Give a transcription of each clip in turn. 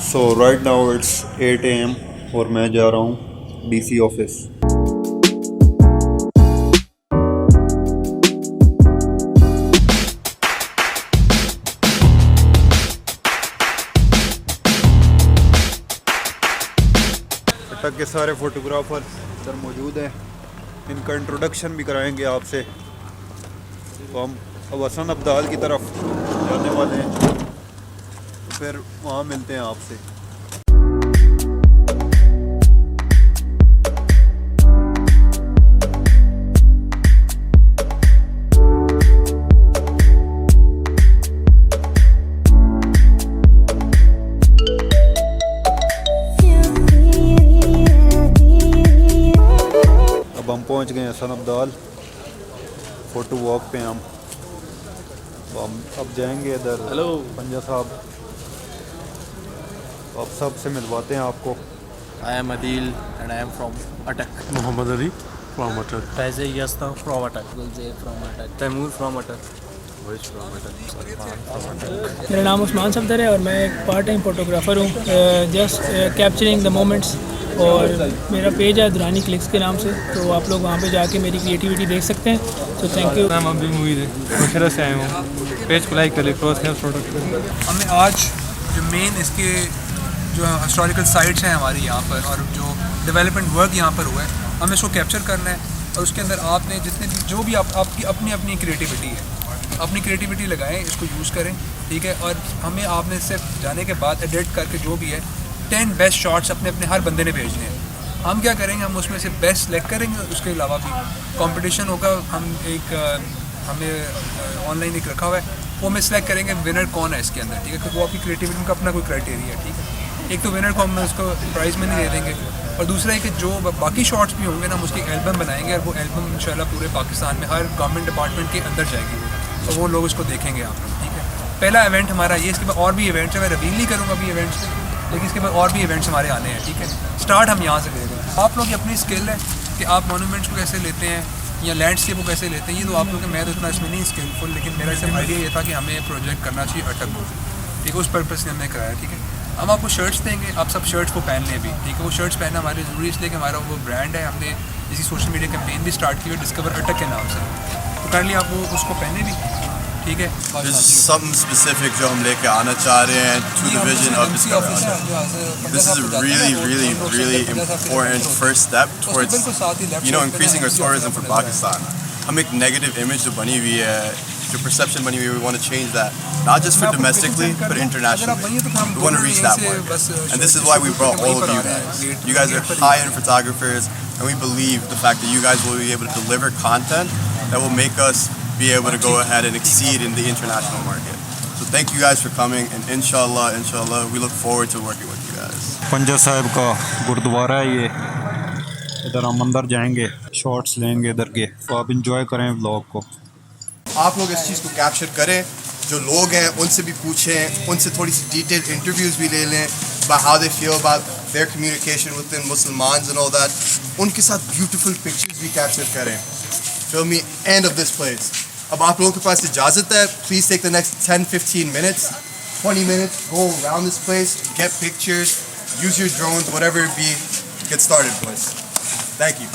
So right now it's 8 AM और मैं जा रहा हूँ DC ऑफिस। अटक के सारे फोटोग्राफर इधर मौजूद हैं, इनका इंट्रोडक्शन भी कराएंगे आपसे। तो हम अब हसन अब्दाल की तरफ जाने वाले हैं, तो फिर वहाँ मिलते हैं आपसे। अब हम पहुँच गए हसन अब्दाल फ़ोटो वॉक पे हम। तो हम अब जाएंगे इधर। हेलो पंजा साहब, तो अब सब से मिलवाते हैं आपको। I am Adil and I am from Atak. Muhammad Ali from Atak. Faize Yasta from Atak. Gulzar from Atak. Taimur from Atak. Wish from Atak. Salman from Atak. मेरा नाम उस्मान सफदर है और मैं एक पार्ट टाइम फोटोग्राफ़र हूँ, just capturing the moments. और मेरा page है दुरानी क्लिक्स के नाम से, तो आप लोग वहाँ पे जाके मेरी क्रिएटिविटी देख सकते हैं। तो थैंक यू। नाम अभी मूवी है, मुशरा से आए हूँ। पेज को लाइक करें, क्रॉस हेयर प्रोडक्ट। हमें आज जो मेन इसके जो हिस्टोरिकल साइट्स हैं हमारी यहाँ पर और जो डेवलपमेंट वर्क यहाँ पर हुआ है, हमें इसको कैप्चर करना है। और उसके अंदर आपने जितने भी जो भी आपकी अपनी अपनी क्रिएटिविटी है, अपनी क्रिएटिविटी लगाएं, इसको यूज़ करें, ठीक है। और हमें आपने सिर्फ जाने के बाद एडिट करके जो भी है 10 बेस्ट शॉट्स अपने अपने हर बंदे ने भेजने हैं। हम क्या करेंगे, हम उसमें से बेस्ट सेलेक्ट करेंगे। उसके अलावा भी कंपटीशन होगा, हमें ऑनलाइन एक रखा हुआ है, वो हमें सेलेक्ट करेंगे विनर कौन है इसके अंदर, ठीक है। क्योंकि वो आपकी क्रिएटिविटी का अपना कोई क्राइटेरिया है, ठीक है। एक तो विनर को हम उसको प्राइज़ में नहीं दे देंगे, और दूसरा है कि जो बाकी शॉट्स भी होंगे ना, हम उसकी एल्बम बनाएंगे और वो एल्बम इंशाल्लाह पूरे पाकिस्तान में हर गवर्नमेंट डिपार्टमेंट के अंदर जाएगी वो, और वो लोग उसको देखेंगे आप लोग, ठीक है। पहला इवेंट हमारा ये, इसके बाद और भी इवेंट्स है, मैं रिवील नहीं करूँगा अभी इवेंट्स, लेकिन इसके बाद और भी इवेंट्स हमारे आने हैं, ठीक है। स्टार्ट हम यहाँ से ले रहे हैं। आप लोग की अपनी स्किल है कि आप मोनूमेंट्स को कैसे लेते हैं या लैंडस्केप को कैसे लेते हैं, ये तो आप लोग, मैं तो इतना इसमें नहीं स्किलफुल, लेकिन मेरा सिर्फ आइडिया ये था कि हमें प्रोजेक्ट करना चाहिए अटक को, ठीक है। उस पर्पज़ से हमने कराया, ठीक है। हम आपको शर्ट्स देंगे, आप सब शर्ट्स को पहन लें भी, ठीक है। वो शर्ट्स पहनना हमारे ज़रूरी इसलिए कि हमारा वो ब्रांड है, हमने इसी सोशल मीडिया कैंपेन भी स्टार्ट की है डिस्कवर अटक के नाम से, तो काइंडली आप वो उसको पहने भी, ठीक है। Something specific जो हम लेके आना चाह रहे हैं to the vision of Discover Atak. This is a really important first step towards increasing our tourism for Pakistan. हम एक negative image जो bani hui hai, जो perception bani hui hai, we want to change that, not just for domestically but internationally. We want to reach that market, and this is why we brought all of you guys. You guys are high-end photographers, and we believe the fact that you guys will be able to deliver content that will make us be able to go ahead and exceed in the international market. So thank you guys for coming, and inshallah we look forward to working with you guys. पंजा साहब का गुरुद्वारा है ये, इधर हम अंदर जाएंगे, shots लेंगे इधर के, तो आप इंजॉय करें व्लॉग को। आप लोग इस चीज़ को कैप्चर करें, जो लोग हैं उनसे भी पूछें, उनसे थोड़ी सी डिटेल इंटरव्यूज़ भी ले लें about how they feel about their communication within Muslims and all that. उनके साथ beautiful pictures भी कैप्चर करें, feel me, end of this place. अब आप लोगों के पास इजाज़त है, please take the next 10-15 minutes, 20 minutes, go around this place, get pictures, use your drones, whatever it be, get started, boys. Thank you.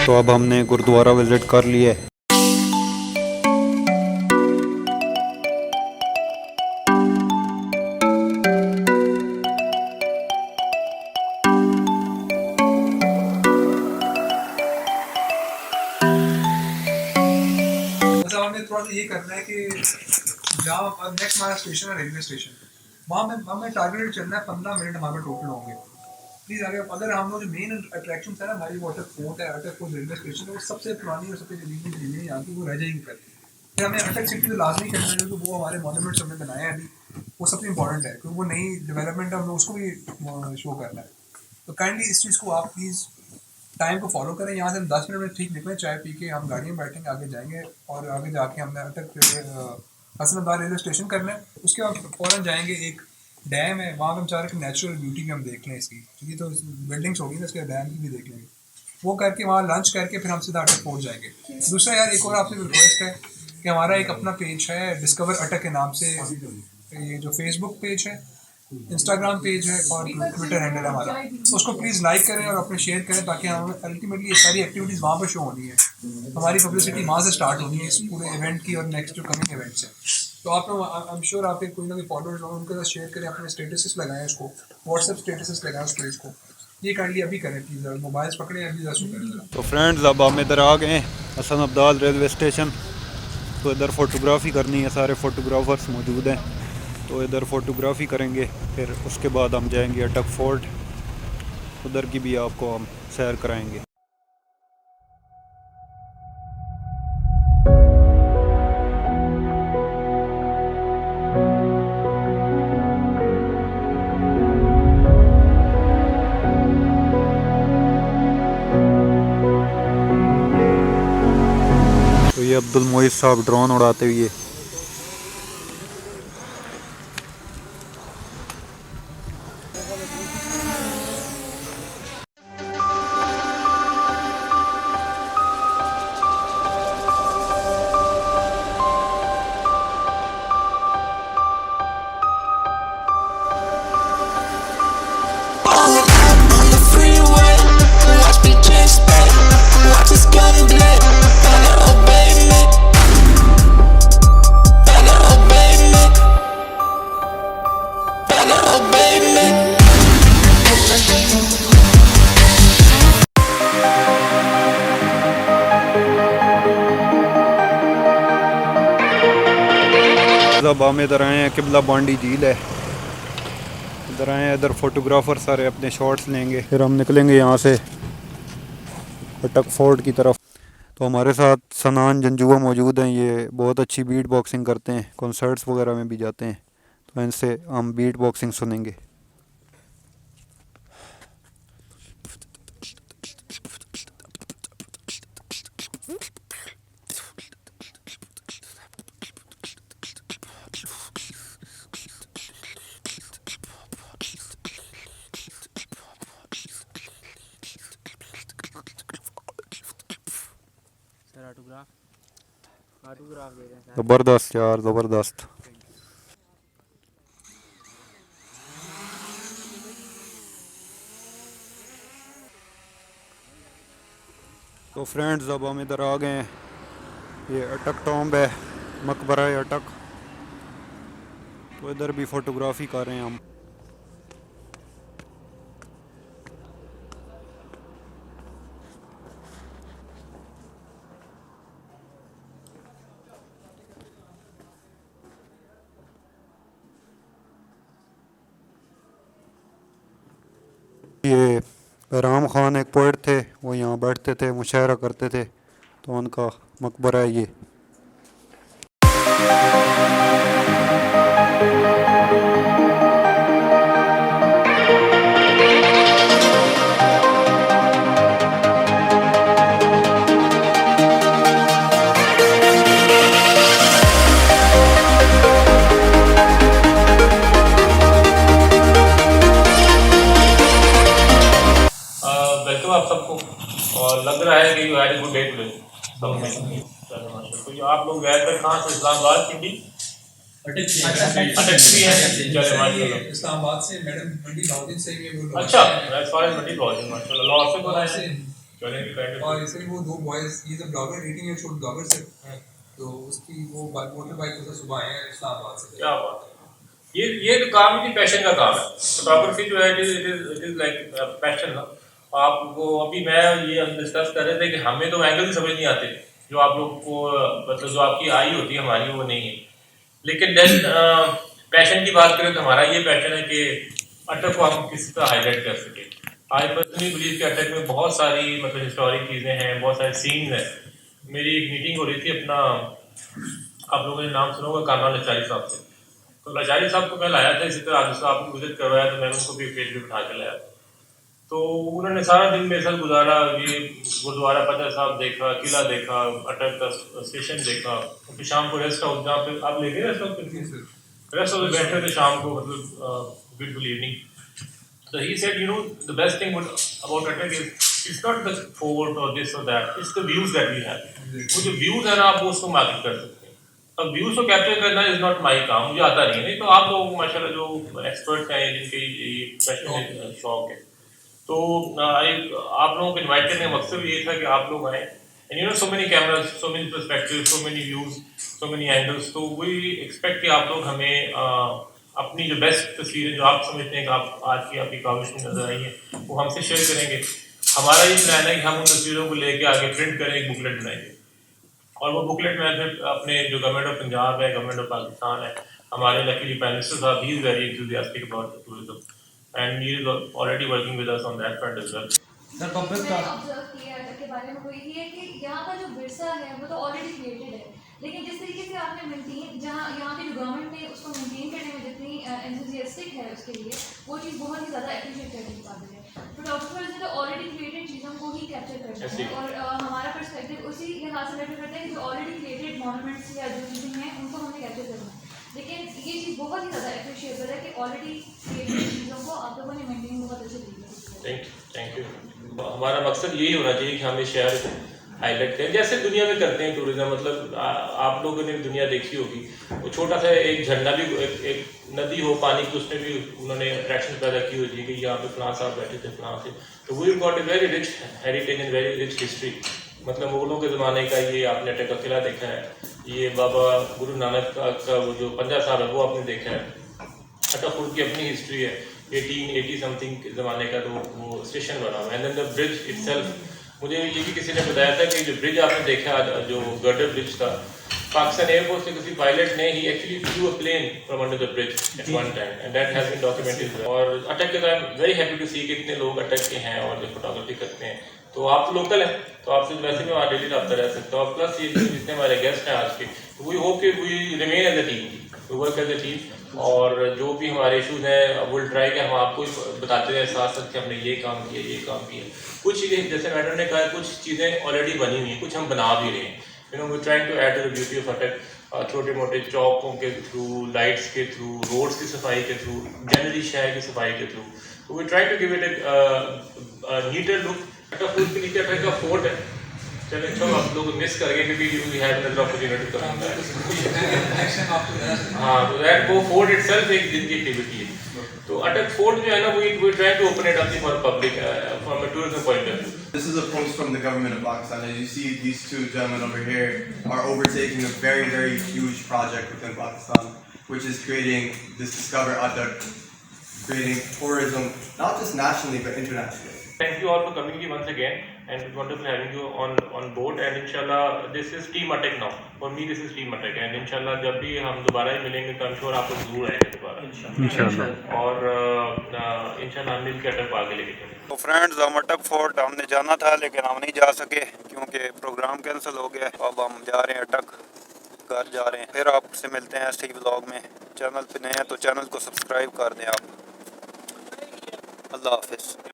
तो अब हमने गुरुद्वारा विज़िट कर लिया है। मतलब हमें थोड़ा सा ये करना है कि जहाँ नेक्स्ट हमारा स्टेशन है रेलवे स्टेशन, वहाँ में हमें टारगेट चलना है 15 मिनट हमारे टोटल होंगे। प्लीज़ अगर हम लोग जो मेन अट्रैक्शन है ना हमारी वो अटक फोर्ट है, अटक फोर्ट रेलवे स्टेशन है, वो सबसे पुरानी और सबसे कदीमी चीज़ें हैं यहाँ की, वो रह जाएगी करके। फिर हमें अटक सिटी तो लाजमी करना है क्योंकि वो हमारे मॉन्यूमेंट्स हमने बनाए हैं अभी, वो सबसे इंपॉर्टेंट है क्योंकि वो नई डेवलपमेंट है, हमें उसको भी शो करना है। तो काइंडली इस चीज़ को आप प्लीज़ टाइम को फॉलो करें। यहाँ से हम 10 मिनट में ठीक निकलें, चाय पी के हम गाड़ी में बैठेंगे, आगे जाएंगे और आगे जाके हमने अटक हसनबाद रेलवे स्टेशन करना है। उसके बाद फ़ौरन जाएंगे, एक डैम है वहाँ पे हम चाह रहे हैं नेचुरल ब्यूटी भी हम देख लें इसकी, क्योंकि तो बिल्डिंग्स होगी ना, इसके डैम की भी देख लेंगे। वो करके वहाँ लंच करके फिर हम सीधा अटक पहुँच जाएंगे। दूसरा यार एक और आपसे रिक्वेस्ट है कि हमारा एक अपना पेज है डिस्कवर अटक के नाम से, ये जो फेसबुक पेज है, इंस्टाग्राम पेज है और ट्विटर हैंडल है हमारा, उसको प्लीज़ लाइक करें और अपने शेयर करें ताकि हमें अल्टीमेटली ये सारी एक्टिविटीज़ वहाँ पर शो होनी है, हमारी पब्लिसिटी वहाँ से स्टार्ट होनी है इस पूरे इवेंट की और नेक्स्ट जो कमिंग इवेंट्स हैं। तो आप लोग आई एम श्योर आपके कोई ना कोई फॉलोअर्स होंगे, उनके साथ शेयर करें, अपने स्टेटसेस लगाएं, उसको व्हाट्सएप स्टेटसेस लगाएं उस पेज को। ये कर लिया अभी करें प्लीज़, मोबाइल्स पकड़ें अभी जैसे करें। तो फ्रेंड्स अब हम इधर आ गए हैं हसन अब्दाल रेलवे स्टेशन। तो इधर फ़ोटोग्राफ़ी करनी है, सारे फ़ोटोग्राफ़र्स मौजूद हैं, तो इधर फ़ोटोग्राफ़ी करेंगे। फिर उसके बाद हम जाएंगे अटक फोर्ट, उधर की भी आपको हम सैर कराएंगे। तो ये अब्दुल मोइज़ साहब ड्रोन उड़ाते हुए अब हम इधर आए हैं, किबला बांडी झील है, इधर आए हैं, इधर फोटोग्राफर सारे अपने शॉट्स लेंगे, फिर हम निकलेंगे यहाँ से अटक फोर्ट की तरफ। तो हमारे साथ सनान जंजुआ मौजूद हैं, ये बहुत अच्छी बीट बॉक्सिंग करते हैं, कॉन्सर्ट्स वगैरह में भी जाते हैं, तो इनसे हम बीट बॉक्सिंग सुनेंगे। ज़बरदस्त यार, ज़बरदस्त। तो फ्रेंड्स अब हम इधर आ गए हैं, ये अटक टॉम्ब है, मकबरा अटक, तो इधर भी फ़ोटोग्राफ़ी कर रहे हैं हम। ये राम खान एक पोइट थे, वो यहाँ बैठते थे, मुशायरा करते थे, तो उनका मकबरा है ये। वेलकम आप सबको, और लग रहा है कि you had a good day today सब में। चलो माशाल्लाह। तो आप लोग गए थे कहाँ से? इस्लामाबाद की भी अटक भी है। चलो माशाल्लाह। इस्लामाबाद से मैडम मंडी लॉजिंग से ये बोल रहा अच्छा, एज फार एज मंडी लॉजिंग माशाल्लाह। लॉ से बोला है चलेंगे काइंड और ऐसे ही वो दो बॉयज, ये जब ब्लॉगर 18 ईयर ओल्ड ब्लॉगर से, तो उसकी वो मोटर बाइक से सुबह आए हैं इस्लामाबाद से। क्या बात है, ये तो काम ही पैशन का काम है। फोटोग्राफी जो है इट इज लाइक पैशन ना। आपको अभी मैं ये हम डिस्कस कर रहे थे कि हमें तो एंगल ही समझ नहीं आते जो आप लोग को, मतलब जो आपकी आई होती है हमारी वो नहीं है। लेकिन देन पैशन की बात करें तो हमारा ये पैशन है कि अटक को हम किसी तरह हाईलाइट कर सके। आई पर्सनली बिलीव कि अटक में बहुत सारी मतलब हिस्टोरिक चीज़ें हैं, बहुत सारे सीन्स हैं। मेरी एक मीटिंग हो रही थी अपना, आप लोगों ने नाम सुना होगा कामरान लाचारी साहब से। तो लाचारी साहब को मैं लाया था, इसी तरह आदिल साहब को विजिट करवाया, तो मैंने उनको भी पेज पे बिठा के लाया। तो उन्होंने सारा दिन मेरे साथ गुजारा, ये गुरुद्वारा पता साहब देखा, किला देखा, अटक का स्टेशन देखा, फिर शाम को रेस्ट हाउस जहाँ पे आप लेके रेस्ट हाउस बैठे थे शाम को, मतलब beautiful evening. So he said, you know, the best thing about Atak is it's not the fort or this or that, it's the views that we have. वो जो views है ना, आप वो उसको मार्केट कर सकते हैं। अब views को कैप्चर करना इज नॉट माई काम, मुझे आता नहीं है। नहीं तो आप लोग माशाल्लाह जो एक्सपर्ट हैं, जिनके ये प्रोफेशनल शौक है, तो आप लोगों को इन्वाइट करने का मकसद ये था कि आप लोग आए। And you know, so many cameras, so many perspective, so many views, so many angles. तो वी एक्सपेक्ट कि आप लोग हमें अपनी जो बेस्ट तस्वीरें जो आप समझते हैं कि आप आज की आपकी काविश में नजर आई है वो हमसे शेयर करेंगे। हमारा ये प्लान है कि हम उन तस्वीरों को लेके आगे प्रिंट करें, एक बुकलेट बनाएंगे, और वो बुकलेट में फिर अपने जो गवर्नमेंट ऑफ पंजाब है, गवर्नमेंट ऑफ पाकिस्तान है, हमारे लकीली प्राइम मिनिस्टर साहब, he is very enthusiastic about tourism and he is already working with us on that front as well. मैंने ऑब्जर्व किया है के बारे में, वो ये है कि यहाँ का जो विरसा है वो तो ऑलरेडी क्रिएटेड है, लेकिन जिस तरीके से आपने मेंटेन, जहाँ यहाँ की जो गवर्नमेंट ने उसको मेंटेन करने में जितनी एंथुसियास्टिक है उसके लिए, वो चीज़ बहुत ही ज़्यादा अप्रिशिएट करने की बात है। फोटोग्राफर्स ने तो ऑलरेडी क्रिएटेड चीज़ों को ही कैप्चर करना है, और हमारा पर्सपेक्टिव उसी लिहाज से मैटर करता है कि जो ऑलरेडी क्रिएटेड मॉन्यूमेंट्स या जो चीज़ें हैं उनको हमने कैप्चर करना है। लेकिन ये चीज़ बहुत ही ज़्यादा अप्रिशिएबल है कि ऑलरेडी क्रिएटेड चीज़ों को आप लोगों ने मेंटेन बहुत अच्छे तरीके से। Thank you. हमारा मकसद यही होना चाहिए कि हमें शहर हाईलाइट करें, जैसे दुनिया में करते हैं टूरिज्म। मतलब आप लोगों ने दुनिया देखी होगी, वो छोटा सा एक झरना भी, एक नदी हो पानी की, उसमें भी उन्होंने अट्रैक्शन पैदा की होती है कि यहाँ पे फलां साहब बैठे थे, फलां से। तो we got a very rich heritage and very rich history. मतलब मुगलों के ज़माने का ये आपने अटक का किला देखा है, ये बाबा गुरु नानक का वो जो पंजा साहब है वो आपने देखा है। अटक फूड की अपनी हिस्ट्री है, 1880 समथिंग के ज़माने का तो वो स्टेशन बना हुआ है। And then the bridge itself, मुझे ये भी किसी ने बताया था कि जो ब्रिज आपने देखा, जो गर्डर ब्रिज था, पाकिस्तान एयरफोर्स से किसी पायलट ने ही actually flew a plane from under the bridge at one time, and that has been documented. और अटक के time very happy to see कि इतने लोग अटक के हैं और जो फोटोग्राफी करते हैं। तो आप लोकल हैं तो आपसे वैसे भी वहाँ डेली रब्ता रह सकता हो। प्लस ये जितने हमारे गेस्ट हैं आज के, वी होप कि we remain as a team, we work as a team, और जो भी हमारे इशूज़ हैं विल ट्राई कि हम आपको बताते रहे साथ साथ कि हमने ये काम किया, ये काम किया। कुछ चीज़ें जैसे मैडम ने कहा, कुछ चीज़ें ऑलरेडी बनी हुई हैं, कुछ हम बना भी रहे हैं। You know, we trying to add to the beauty of Attock, छोटे मोटे चौकों के थ्रू, लाइट्स के थ्रू, रोड्स की सफाई के थ्रू, जनरली शहर की सफाई के थ्रू। तो we try to give it a neater look. Attock food के नीचे अटक का फोर्ट है, चलिए तो आप लोग मिस कर गए क्योंकि we had another opportunity to come back. हाँ, तो दैट वो फोर्ट इटसेल्फ एक दिन की एक्टिविटी है। तो अटक फोर्ट जो है ना, we try to open it up for public from a tourism point of view. This is a post from the government of Pakistan. As you see, these two gentlemen over here are overtaking a very, very huge project within Pakistan, which is creating this Discover Atak, creating tourism, not just nationally, but internationally. Thank you all for coming here once again, and it's wonderful having you on board. And inshallah, this is Team Atak now. For me, this is Team Atak. And inshallah, जब भी हम दोबारा ही मिलेंगे तो I'm sure आप लोग जरूर आएंगे दोबारा इंशाल्लाह। और इंशाल्लाह हम मिल के अटक आगे लेके चलेंगे। तो फ्रेंड्स, हम अटक फोर्ट हमने जाना था लेकिन हम नहीं जा सके क्योंकि प्रोग्राम कैंसिल हो गया। अब हम जा रहे हैं अटक, घर जा रहे हैं। फिर आपसे मिलते हैं ऐसे ही व्लॉग में। चैनल पे नए हैं तो चैनल को सब्सक्राइब कर दें आप। अल्लाह हाफिज़।